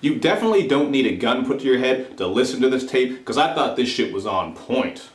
You definitely don't need a gun put to your head to listen to this tape, because I thought this shit was on point.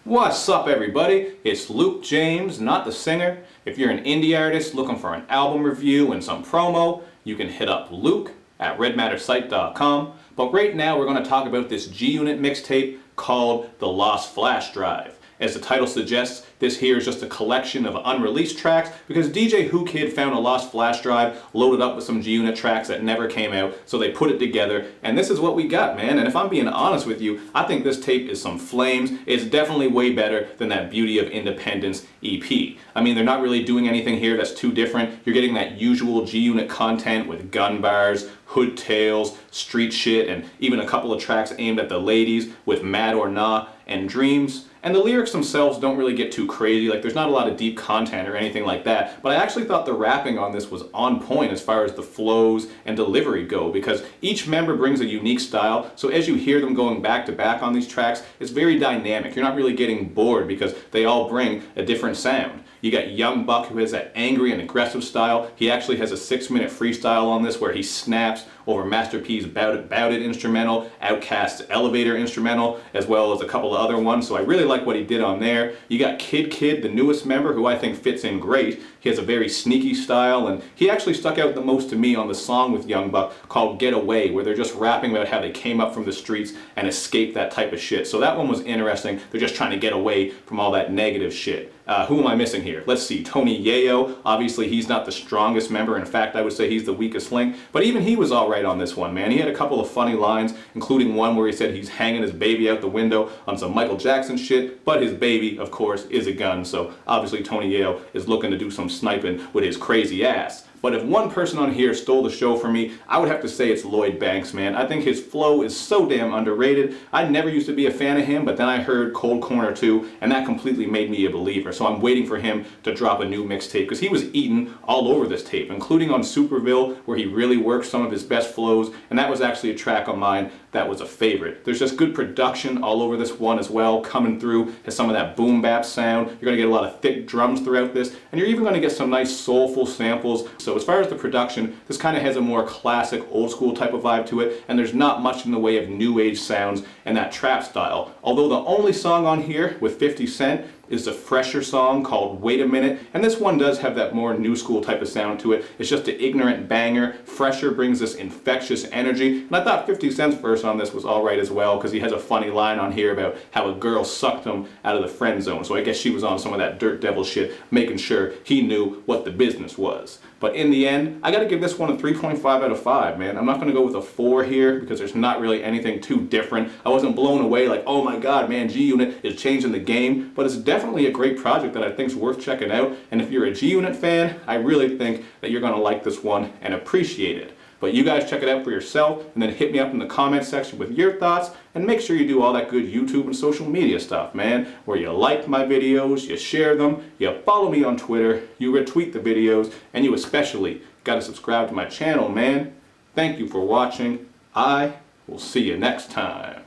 What's up everybody? It's Luke James, not the singer. If you're an indie artist looking for an album review and some promo, you can hit up Luke at redmattersite.com. But right now we're going to talk about this G-Unit mixtape called The Lost Flash Drive. As the title suggests, this here is just a collection of unreleased tracks because DJ Who Kid found a lost flash drive loaded up with some G-Unit tracks that never came out, so they put it together, and this is what we got, man. And if I'm being honest with you, I think this tape is some flames. It's definitely way better than that Beauty of Independence EP. I mean, they're not really doing anything here that's too different. You're getting that usual G-Unit content with gun bars, hood tales, street shit, and even a couple of tracks aimed at the ladies with Mad or Nah and Dreams. And the lyrics themselves don't really get too crazy, like there's not a lot of deep content or anything like that, but I actually thought the rapping on this was on point as far as the flows and delivery go, because each member brings a unique style, so as you hear them going back to back on these tracks, it's very dynamic. You're not really getting bored because they all bring a different sound. You got Young Buck, who has that angry and aggressive style. He actually has a 6-minute freestyle on this where he snaps over Master P's Bout It instrumental, Outkast's Elevator instrumental, as well as a couple of other ones, so I really like what he did on there. You got Kid, the newest member, who I think fits in great. He has a very sneaky style, and he actually stuck out the most to me on the song with Young Buck called Get Away, where they're just rapping about how they came up from the streets and escaped that type of shit. So that one was interesting. They're just trying to get away from all that negative shit. Who am I missing here? Let's see, Tony Yayo. Obviously he's not the strongest member. In fact, I would say he's the weakest link, but even he was alright on this one, man. He had a couple of funny lines, including one where he said he's hanging his baby out the window on some Michael Jackson shit, but his baby, of course, is a gun, so obviously Tony Yayo is looking to do some sniping with his crazy ass. But if one person on here stole the show for me, I would have to say it's Lloyd Banks, man. I think his flow is so damn underrated. I never used to be a fan of him, but then I heard Cold Corner 2, and that completely made me a believer. So I'm waiting for him to drop a new mixtape, because he was eating all over this tape, including on Superville, where he really worked some of his best flows, and that was actually a track of mine that was a favorite. There's just good production all over this one as well. Coming Through has some of that boom bap sound. You're going to get a lot of thick drums throughout this, and you're even going to get some nice soulful samples. So as far as the production, this kind of has a more classic old school type of vibe to it, and there's not much in the way of new age sounds and that trap style. Although the only song on here with 50 Cent is the fresher song called Wait a Minute, and this one does have that more new school type of sound to it. It's just an ignorant banger. Fresher brings this infectious energy, and I thought 50 Cent's verse on this was alright as well, because he has a funny line on here about how a girl sucked him out of the friend zone, so I guess she was on some of that Dirt Devil shit, making sure he knew what the business was. But in the end, I gotta give this one a 3.5 out of 5, man. I'm not gonna go with a 4 here, because there's not really anything too different. I wasn't blown away like, oh my god, man, G-Unit is changing the game, but it's definitely a great project that I think is worth checking out, and if you're a G-Unit fan, I really think that you're gonna like this one and appreciate it. But you guys check it out for yourself, and then hit me up in the comment section with your thoughts, and make sure you do all that good YouTube and social media stuff, man, where you like my videos, you share them, you follow me on Twitter, you retweet the videos, and you especially gotta subscribe to my channel, man. Thank you for watching. I will see you next time.